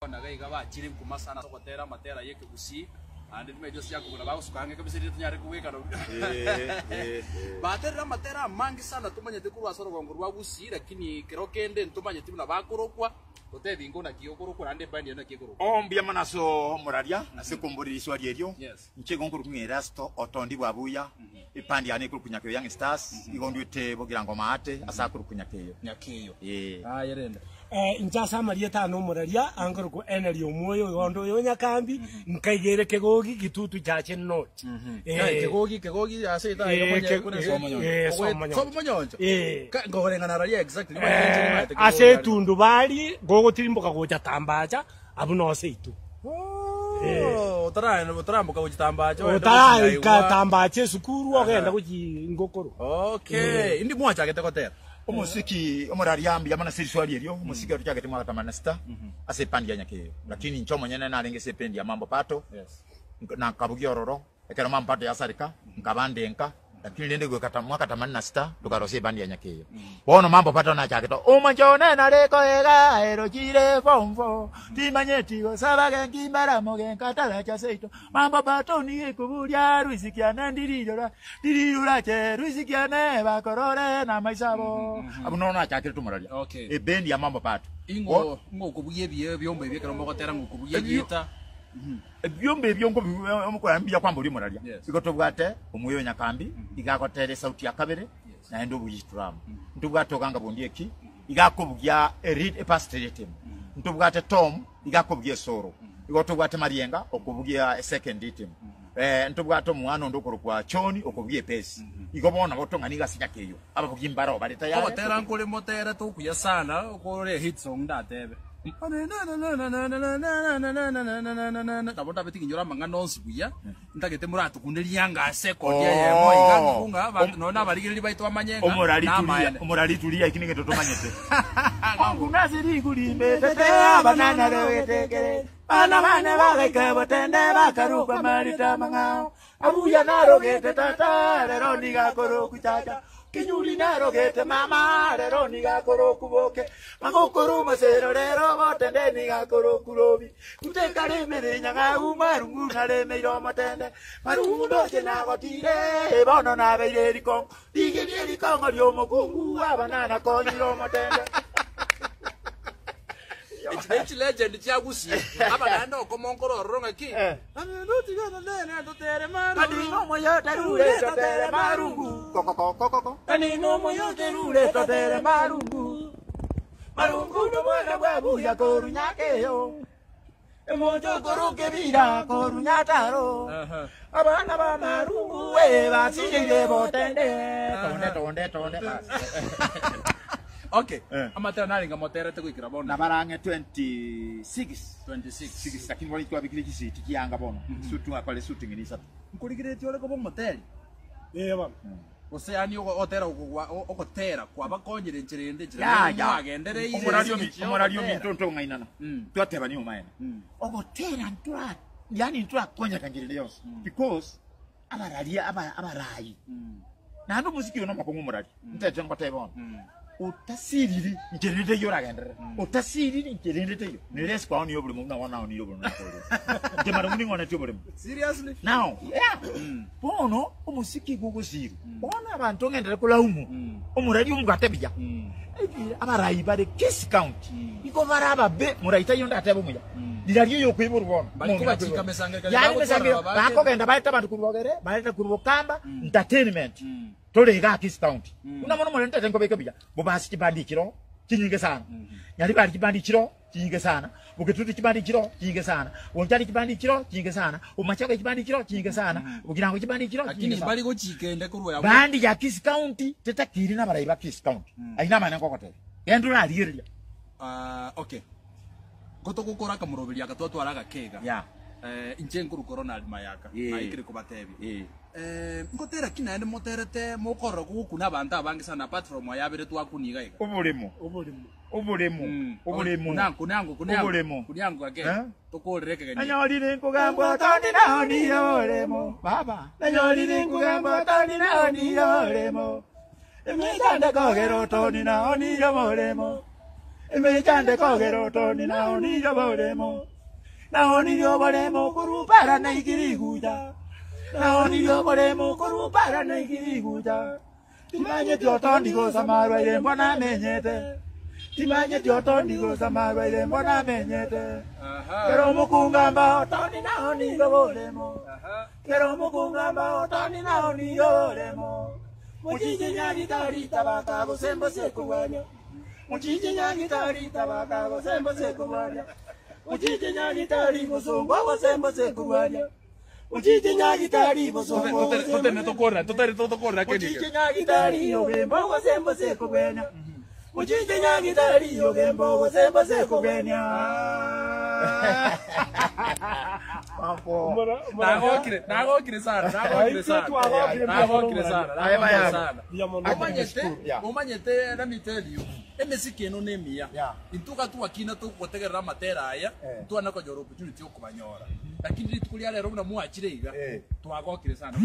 Nagaiga ba chiri kumasana sokotera matera yeke busi andi mejo siya kuna ba usukange kabisiri tunyare kuweka no batera matera mangi sana tumanye tekuru asoro gongo rwa busi lakini kerokende ntumanye timuna bakorokwa otethi ngona kiyokorokwa ande bandi na kigoro ombia manaso moraria asekumburi iswali eryo nche gongo rukunyera sto otondi bwabuya ipandi ane kurukunyakyo young stars igondwete bogira ngoma ate asakuru kunyakeyo nyakeyo yerenda Injasa Marieta no moraria angoroko energy omwoyo gondo yo nyakambi nkaigere kegogi gitutu chache not kegogi asita yo kuna somonyonjo ngorengana raria exactly ase tundu bali gogo tirimboka goja tambacha abuno seitu otaramboka kuchitambacha otaika tambache sukuru ogenda kuchi ngokoro okay indi mwacha ketekotera omusiki omoraria ambia mana siriswali eryo omusiki otuchake timwa tamanasta ase pandi yanyakeyo lakini nchomo nyene nalenge sependi ya mambo pato na kabugia ororo ekero mambo pato ya sarika nkabandenka lakini lende gwekata mwaka tamanasta tukarose pandi yanyakeyo wono mambo pato na chake to omanjone na leko ega ero chire fomfo timanyeti go sabaga ngimara mogen katala cha seito mambo pato ni kubulia ruisikia ndirira che ruisikia ne bakorore na maisabo abuno na chake tumoralia ebendi ya mambo pato ingo kubuye byombe byekero mogotera ngukubuye yita byombe byongo omukwambia kwamba uri moralia bigotobwate umuyo nyakambi igakotere sauti ya kabere na endo buyituramu ntubwate okanga bondieki igakobugya read a pastorate ntubwate tom igakobugya soro igotobwate marienga okobugya a second item ntubwate omwana ndokorokwa choni okobugya pesi igobona botonga nigasinyakeyo ababugimbaro baleta ya okotera nkole motera tokuya sana okore hit song ndatebe tabota beti kinyora mangano nsibuya ndagete muratu kunderia nga second ya moiga kunga bantu nona barigiri baito amanyenga omorali tulia ikinenge totomanyete kwangu naziri kulimbe tete abanana rewetekere bana bagaika botende bakaruka marita mangao abuya narogete tata rero nigakoro kuchacha kinyuri narogete mama rero nigakoro kuboke magokoro masero rero botende nigakoro kurobi kutekare merenya gagu marungu nare meiro matende marungu doje nagotire bono na beire rikong digiri rikong ryo mokungu abanana konyiro matende It's legend chagusi abaganda okomonkoro ronga ki anuti gana nene totere maru kadino moyo terure totere marungu kokoko kanino moyo terure totere marungu no mwana babu ya korunyakeyo emojo koroke bira korunyataro abana ba marungu we basije botende tonde Okay. Amatera naringa motera te kuikira bona. Nabarange 26 lakini wali kwa bikili kisiti kianga bona. Sutu akale shooting ni satu. Nkurigireti ole ko bo moteri. Baba. Ose ani otera okotera kwa bakonyere ncherende ya agendere ile. Omoradio mi tonto ngainana. Twateba ni umaena. Okotera ntwa yani ntwa konya kangirire yose because abarai. Na ndo musiki ono makongo morali. Ntete ngoteba bona. Utasiriri ngerende yo ragendera utasiriri ngerende yo niresi kwa oni yobule muna wana oni yobule nakore ndemara muni ngona tobule seriously now bono umusiki gugusiri bona abantu ngendera kulaumu umurari umgatebya abarayi bare case count iko baraba be muraita yo ndatebo muya dirariyo yo kwiburu bona balikuba chika mesanga yani mesanga bako genda baita bantu kurubogere baita kurubokamba entertainment tolega case count una mono mono ntete ngobeke bija bobasi kibandikiro kinyinge sana nyali bali kibandikiro kinyinge sana buketuti kibandikiro kinyinge sana wonjali kibandikiro kinyinge sana umachaka kibandikiro kinyinge sana ugirango kibandikiro kinyinge sana bali go chikende kurwa bandi ya case count teta kiri na barayi ba case count aina mana kokotela yendura aliria okay gotokukora kamurobiri akatwatwara gakega inche nkuru corona mayaka aikire kubatebi ngotera kinaende moterete mokoro kugukuna abantu abangi sana apart from yabere twakuniga iga ubulemu kunyango age tokorereke ganye nanyolire nkugamba toni naoni yolemo baba nanyolire nkugamba toni naoni yolemo emizanda kogero toni naoni yolemo Emechande kogero toni naoni yoboremo. Naoni yoboremo kurupara na ikiriguja. Naoni yoboremo kurupara na ikiriguja. Timanye tiotondi go samarwa ile mbona menyete. Timanye tiotondi go samarwa ile mbona menyete. Kero mukungamba otoni naoni yoboremo. Kero mukungamba otoni naoni yoboremo. Mujiji nyagi tari tabaka go sembo sekubanya. Mujiji nyagi tari tabaka go sembo sekubanya. Mujiji nyagi tari go sombo go sembo sekubanya. Mujiji nyagi tari go sombo. Tote ne tokorra ke Mujiji nyagi tari go sembo go sembo sekubanya. Mujiji nyagi tari go sembo go sembo sekubanya. Nagokire sana. Umanyete na mitelio. Emesiki eno nemia. Intuka tu akina tu kutegerera matera aya. Tu anako joro opportunity okubanyora. Lakini tukulia lero na muachire iga. Twagokire sana.